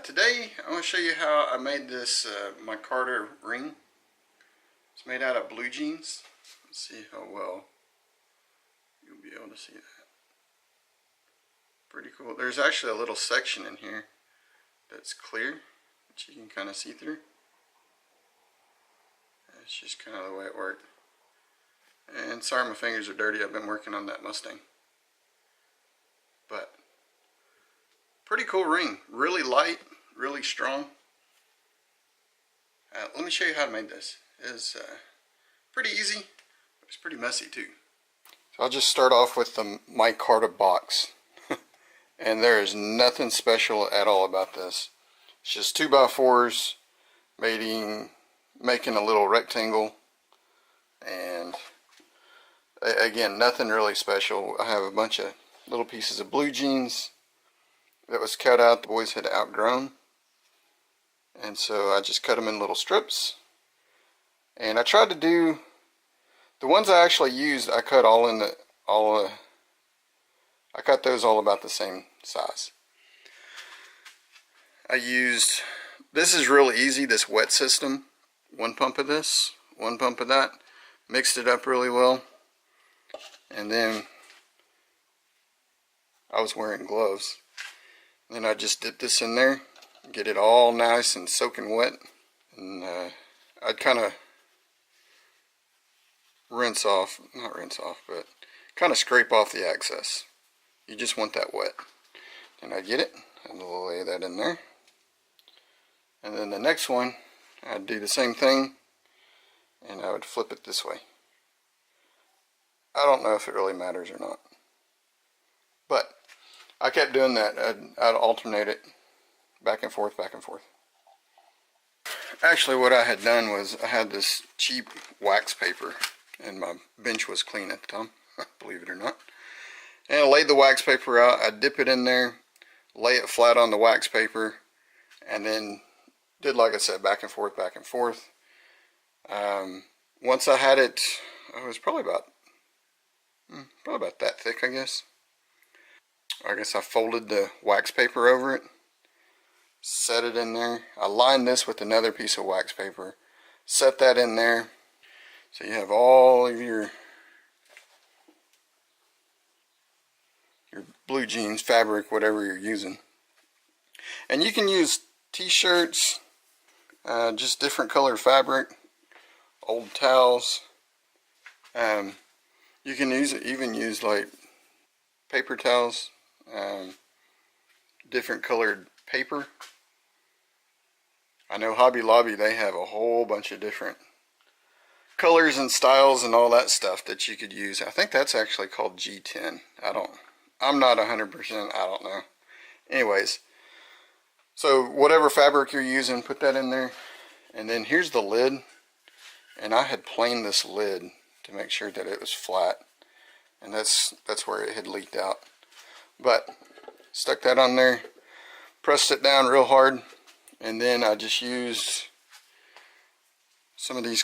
Today I want to show you how I made this Micarta ring. It's made out of blue jeans. Let's see how well you'll be able to see that. Pretty cool. There's actually a little section in here that's clear that you can kind of see through. It's just kind of the way it worked. And sorry my fingers are dirty, I've been working on that Mustang. But pretty cool ring, really light, really strong. Let me show you how to make this. It's pretty easy, but it's pretty messy too. So I'll just start off with the Micarta box. And there is nothing special at all about this. It's just 2x4s making a little rectangle, and again, nothing really special. I have a bunch of little pieces of blue jeans that was cut out, the boys had outgrown, and so I just cut them in little strips. And I tried to do the ones I actually used, I cut I cut those all about the same size. I used, this is really easy, this wet system. One pump of this, one pump of that, mixed it up really well, and then I was wearing gloves. Then I just dip this in there, get it all nice and soaking wet, and I'd kind of not rinse off, but kind of scrape off the excess. You just want that wet. Then I get it, and lay that in there. And then the next one, I'd do the same thing, and I would flip it this way. I don't know if it really matters or not, but I kept doing that. I'd alternate it back and forth, back and forth. Actually, what I had done was I had this cheap wax paper, and my bench was clean at the time, believe it or not. And I laid the wax paper out, I dip it in there, lay it flat on the wax paper, and then did, like I said, back and forth, back and forth. Once I had it, it was probably about that thick, I guess. I folded the wax paper over it, set it in there. I lined this with another piece of wax paper, set that in there, so you have all of your blue jeans, fabric, whatever you're using. And you can use t-shirts, just different color fabric, old towels. You can even use like paper towels, different colored paper. I know Hobby Lobby, they have a whole bunch of different colors and styles and all that stuff that you could use. I think that's actually called G10. I'm not 100%, I don't know. Anyways, so whatever fabric you're using, put that in there. And then here's the lid. And I had planed this lid to make sure that it was flat. And that's where it had leaked out. But stuck that on there, pressed it down real hard, and then I just used some of these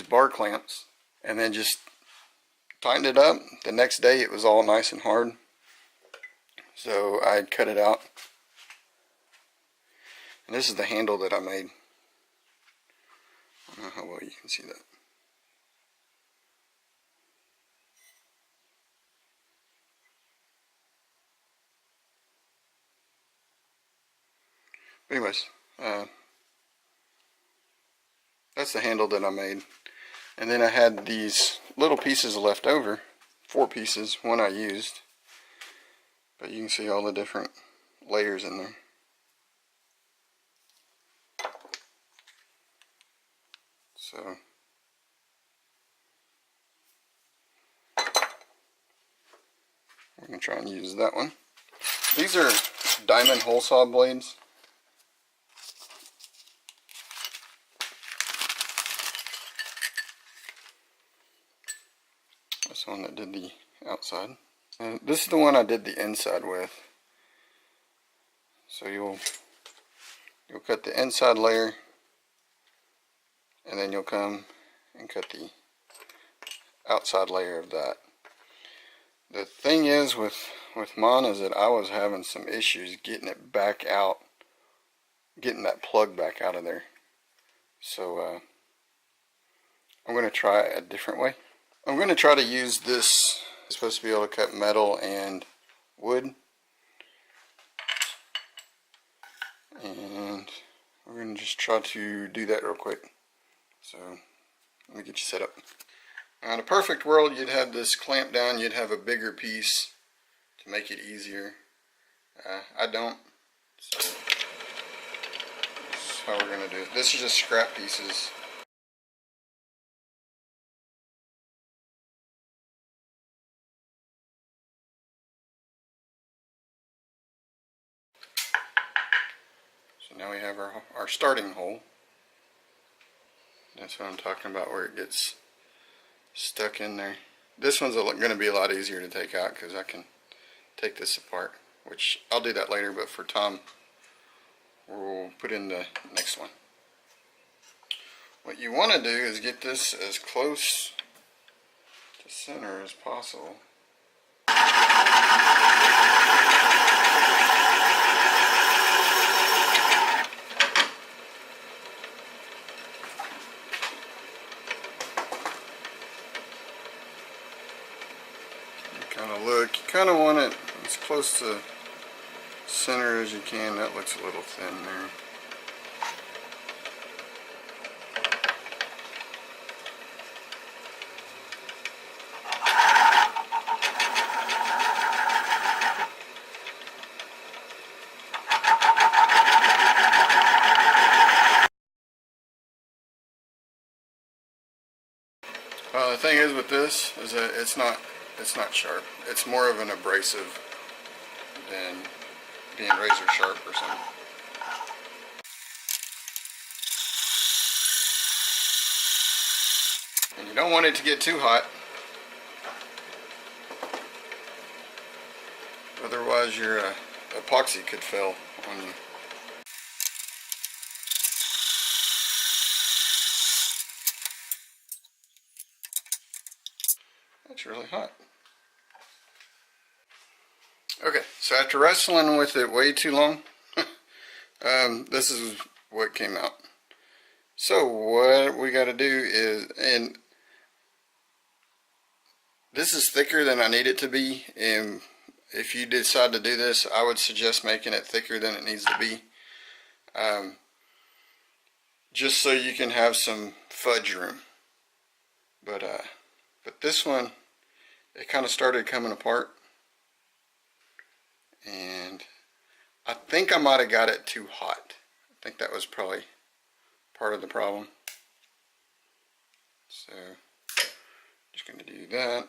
bar clamps, and then just tightened it up. The next day it was all nice and hard, so I cut it out. And this is the handle that I made. I don't know how well you can see that. But anyways, that's the handle that I made. And then I had these little pieces left over, 4 pieces, one I used. But you can see all the different layers in there. So we're going to try and use that one. These are diamond hole saw blades. This one that did the outside. This is the one I did the inside with. So you'll cut the inside layer, and then you'll come and cut the outside layer of that. The thing is with with mine is that I was having some issues getting it back out, getting that plug back out of there. So I'm going to try it a different way. I'm going to try to use this. It's supposed to be able to cut metal and wood. And we're going to just try to do that real quick. So let me get you set up. Now in a perfect world, you'd have this clamp down, you'd have a bigger piece to make it easier. I don't. So this is how we're going to do it. This is just scrap pieces. So now we have our starting hole. That's what I'm talking about, where it gets stuck in there. This one's going to be a lot easier to take out because I can take this apart, which I'll do that later, but for Tom, we'll put in the next one. What you want to do is get this as close to center as possible. Look, you kind of want it as close to center as you can. That looks a little thin there. The thing is with this is that it's not sharp. It's more of an abrasive than being razor sharp or something. And you don't want it to get too hot. Otherwise your epoxy could fail on you. That's really hot. Okay, so after wrestling with it way too long, this is what came out. So what we got to do is, and this is thicker than I need it to be, and if you decide to do this, I would suggest making it thicker than it needs to be, just so you can have some fudge room. But this one, it kind of started coming apart, and I think I might have got it too hot. I think that was probably part of the problem. So just going to do that,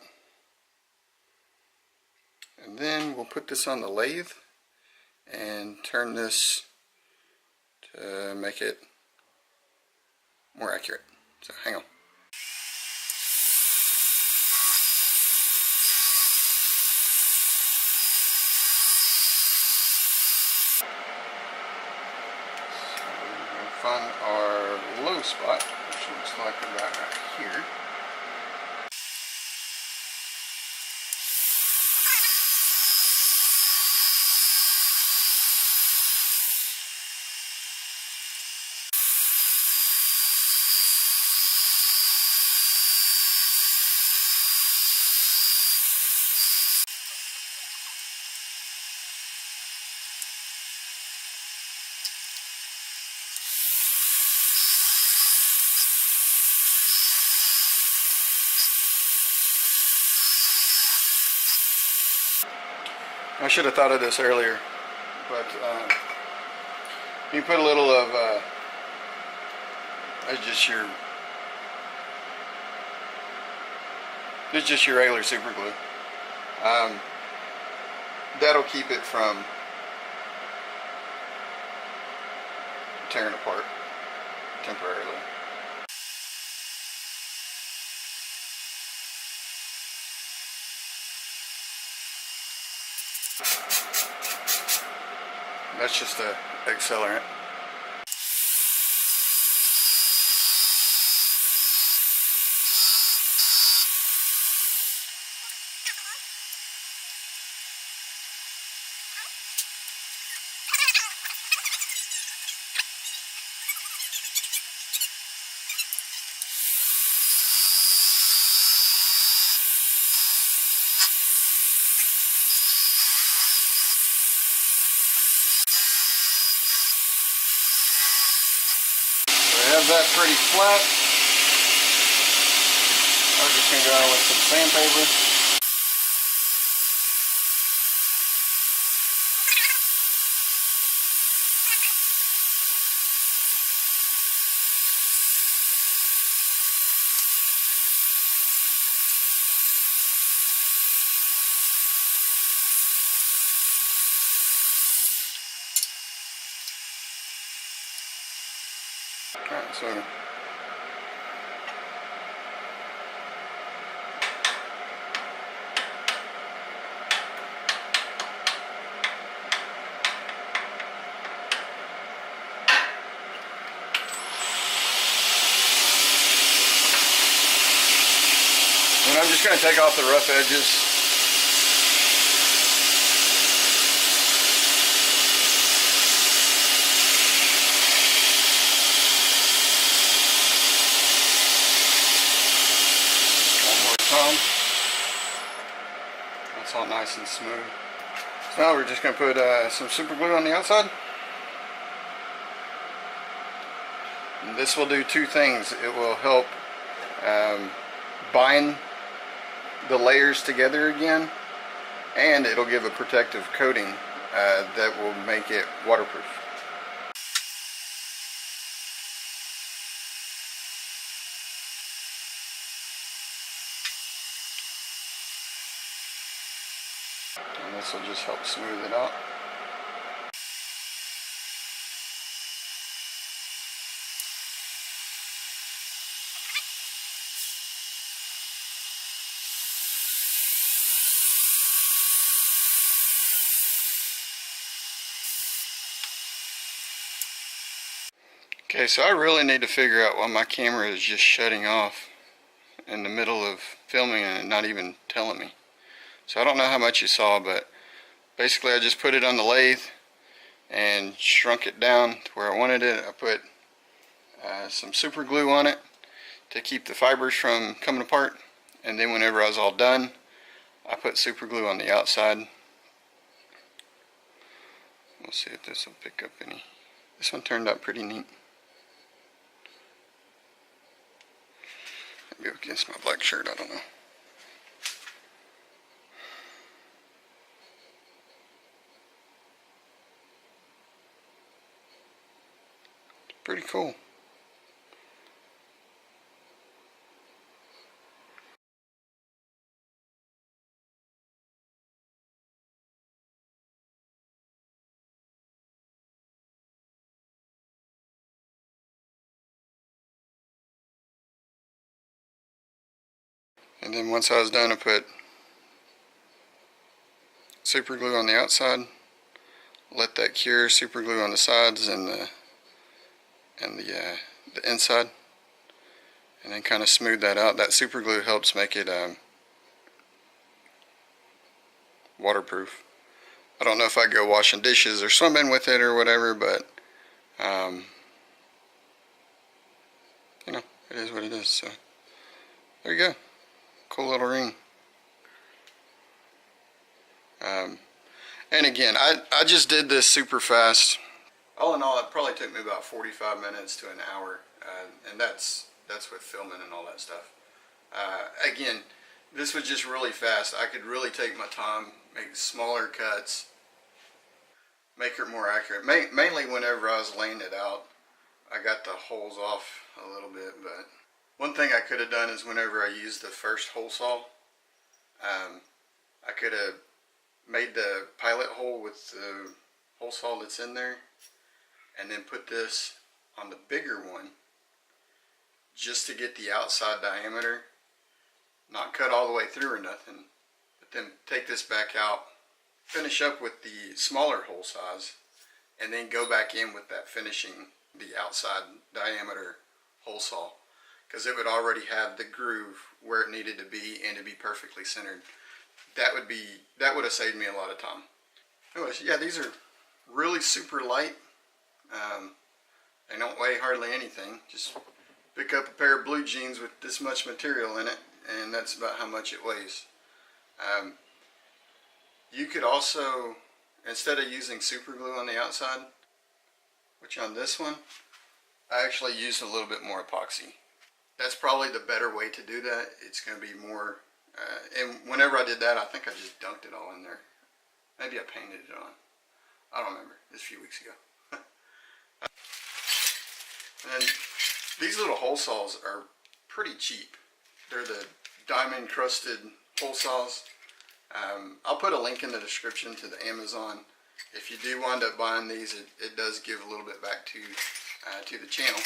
and then we'll put this on the lathe and turn this to make it more accurate. So hang on. Find our low spot, which looks like about right here. I should have thought of this earlier, but you put a little of it's just your regular super glue. That'll keep it from tearing apart temporarily. That's just an accelerant. have that pretty flat. I'm just going to go in with some sandpaper. Alright, so and I'm just going to take off the rough edges. That's all nice and smooth. So now we're just going to put some super glue on the outside. And this will do two things. It will help bind the layers together again, and it'll give a protective coating that will make it waterproof. And this will just help smooth it out. Okay, so I really need to figure out why my camera is just shutting off in the middle of filming and not even telling me. So I don't know how much you saw, but basically I just put it on the lathe and shrunk it down to where I wanted it. I put some super glue on it to keep the fibers from coming apart, and then whenever I was all done, I put super glue on the outside. We'll see if this will pick up any. This one turned out pretty neat. Maybe against my black shirt, I don't know. Pretty cool. And then once I was done, I put super glue on the outside, let that cure, super glue on the sides and the inside, and then kind of smooth that out. That super glue helps make it waterproof. I don't know if I go washing dishes or swimming with it or whatever, but you know, it is what it is. So there you go. Cool little ring. And again, I just did this super fast. All in all, it probably took me about 45 minutes to an hour, and that's with filming and all that stuff. Again, this was just really fast. I could really take my time, make smaller cuts, make it more accurate. Mainly whenever I was laying it out, I got the holes off a little bit, but one thing I could have done is whenever I used the first hole saw, I could have made the pilot hole with the hole saw that's in there, and then put this on the bigger one just to get the outside diameter, not cut all the way through or nothing, but then take this back out, finish up with the smaller hole size, and then go back in with that finishing the outside diameter hole saw, because it would already have the groove where it needed to be and to be perfectly centered. That would have saved me a lot of time. Anyways, yeah, these are really super light. They don't weigh hardly anything. Just pick up a pair of blue jeans with this much material in it, and that's about how much it weighs. You could also, instead of using super glue on the outside, which on this one, I actually used a little bit more epoxy. That's probably the better way to do that. It's going to be more, and whenever I did that, I think I just dunked it all in there. Maybe I painted it on. I don't remember. It was a few weeks ago. And these little hole saws are pretty cheap. They're the diamond crusted hole saws. I'll put a link in the description to the Amazon. If you do wind up buying these, it does give a little bit back to the channel,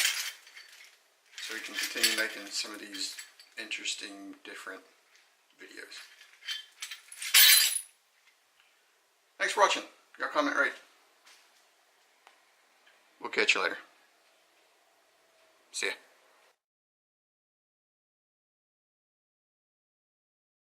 so we can continue making some of these interesting, different videos. Thanks for watching. Y'all comment right. We'll catch you later. See ya.